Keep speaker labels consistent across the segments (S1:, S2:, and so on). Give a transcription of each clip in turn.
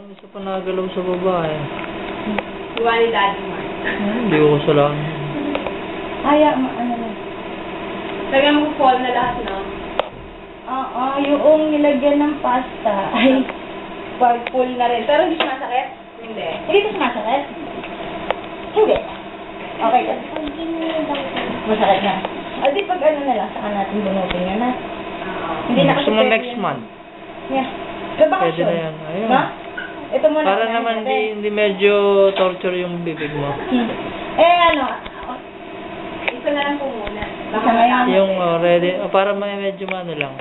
S1: Parang isa pa nagalaw sa baba eh.
S2: Iwan ni Daddy Mark.
S1: Hindi ko kasalanan.
S3: Ano na.
S2: Lagyan mo fall na lahat, no?
S3: Oo, yung nilagyan ng pasta ay
S2: Full na rin. Pero hindi sumasakit? Hindi.
S3: hindi ito sumasakit. Hindi. Okay ka. Masakit na. O di pag ano na lang, saka natin bunutin yan na. Hindi na kasi
S1: Gusto mo
S3: pwede
S1: next
S3: yan.
S1: month?
S3: Yeah. Sa
S1: Pwede
S3: bakasyon.
S1: na yan. Ayun.
S3: Ha? Ito muna.
S1: Para
S3: unahin
S1: naman
S3: natin.
S1: hindi medyo torture yung bibig mo.
S2: Isa na lang po muna.
S3: Isa na yan.
S1: Yung ready, para may medyo ano lang.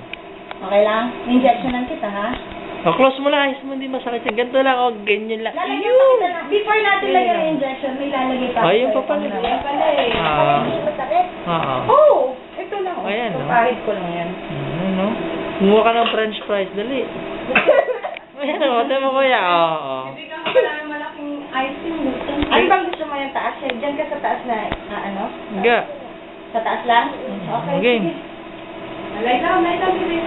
S3: Okay lang? Injectionan kita, ha?
S1: Close mo lang, ayos mo, hindi masakit yan. Ganito lang, ganyan lang.
S3: Lalagyan pa kita na. Before natin lagyan ng injection, may lalagay pa.
S1: Ayun pa pala.
S2: Yan pala eh.
S3: Hindi masakit.
S1: Oo.
S3: Oh! Ito lang.
S1: Ayan, no?
S3: Paparit ko lang yan.
S1: No? Kumuha ka ng french fries, dali. Ayan, wala mo kuya. Oo.
S2: Bibigyan ko pala ng malaking ice cream.
S3: Ano bang gusto mo yung taas? Diyan ka sa taas na, ano?
S1: Higa.
S3: Sa taas lang? Okay,
S1: Okay.
S3: sige.
S2: Alay lang, baby.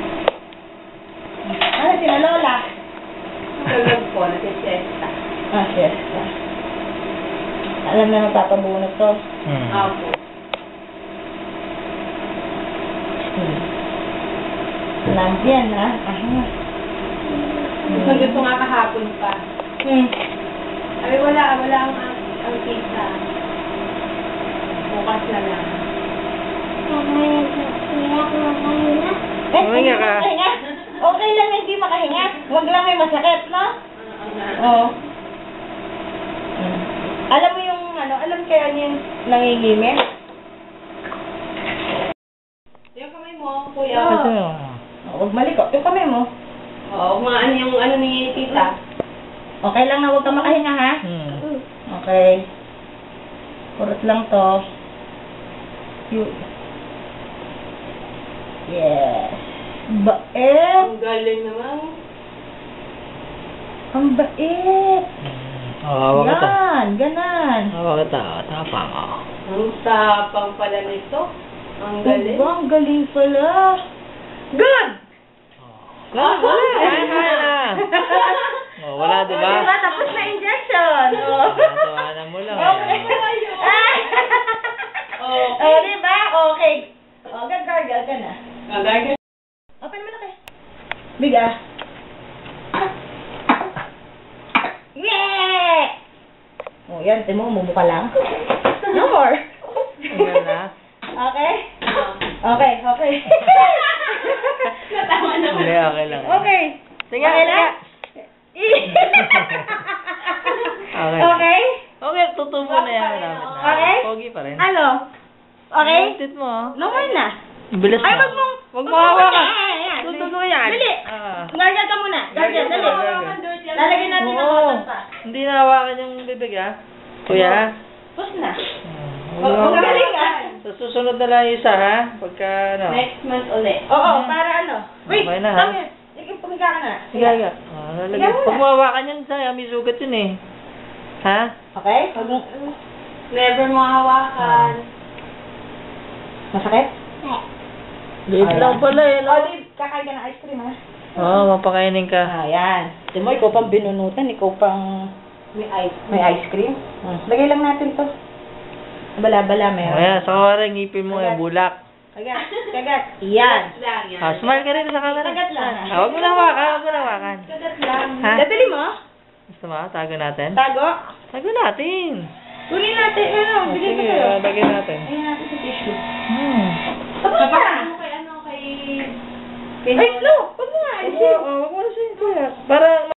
S3: Ano, sila Lola?
S2: Tulog po, nag-siesta.
S3: Siesta. Alam na magpapabunot to.
S2: Opo.
S3: Alam yan, ha?
S2: Gusto nga kahapon pa. Ay, wala ang pizza. Bukas na lang.
S1: Huminga ka.
S3: Okay lang hindi makahinga. Huwag lang may masakit, no? Oo. Alam mo yung, alam kaya niya yung nangingimik?
S2: Yung kamay mo, kuya.
S1: Kasi,
S3: Huwag maliko. Yung kamay mo.
S2: Oo, kumaan yung ano ni tita.
S3: Okay lang na huwag ka makahinga, ha? Okay. Kurot lang to. Yes. Bait.
S2: Ang galing naman.
S3: Ang bait.
S1: hawak ka to.
S3: Yan, ganan.
S1: Hawak ka to. Tapang,
S2: Ang tapang pala nito. Ang galing.
S3: Aba, ang galing pala. Good!
S1: Wala. Wala, diba?
S3: Diba? Tapos na injection.
S1: Tawanan mo lang.
S3: Okay.
S2: Okay.
S3: Diba? Okay. Gagargal ka na.
S2: Gagargal.
S3: Open mo na kayo. Big, Yeah! Yan. Timo, mumuka lang. No more.
S1: Tingnan na.
S3: Okay? Okay.
S2: Natawa naman.
S1: Hindi, okay lang.
S3: Okay.
S1: Tingnan,
S3: Okay lang? Okay?
S1: Okay, tutubo na yan. Malapit na.
S3: Okay?
S1: Pogi pa rin.
S3: Ano? Okay?
S1: Tit mo.
S3: Normal na.
S1: Bilis
S3: Ay,
S1: mo.
S3: wag
S1: mo hawakan.
S3: Ayan.
S1: Tutubo yan.
S3: Dali. Gargle ka muna. Gargle, dali. Lalagyan natin ng
S1: Oo.
S3: cotton pa.
S1: Hindi na hawakan yung bibig, ha? Kuya?
S3: Push na.
S1: Huwag
S3: Galing,
S1: Sa susunod na lang yung isa, ha? Pagka,
S2: Next month ulit.
S3: Oo, para ano? Wait,
S1: Okay na, ha?
S3: Sige, pumiga ka na.
S1: Sige. Pag mahawakan yan, saya, may sugat yun, eh. Ha?
S3: Okay?
S2: Never mo hawakan.
S3: Masakit?
S1: Liit lang pala, eh.
S3: O, di, kakain ka ng ice cream, ha?
S1: Oo, mapakainin ka.
S3: Ayan. Di mo, ikaw pang binunutan, ikaw pang may ice cream. Lagay lang natin to. Bala-bala, meron.
S1: Ayan, sa kawarang ngipin mo, eh, bulak.
S3: Kagat. Yan.
S2: Lang yan.
S1: Smile ka rin sa camera.
S3: Kagat lang.
S1: Huwag mo na hawakan.
S2: Kagat lang.
S1: Ha?
S3: Dadali mo?
S1: Gusto mo? Tago natin?
S3: Tago?
S1: Tago natin.
S3: Kunin natin. Bigyan ko
S1: Sige,
S3: sa'yo.
S1: lagyan natin.
S3: Ayan natin sa tissue.
S2: Tapos
S3: Tapos
S2: kay
S3: na.
S2: ano kay...
S3: Ay, no! Huwag mo nga.
S1: Huwag mo na siya. Para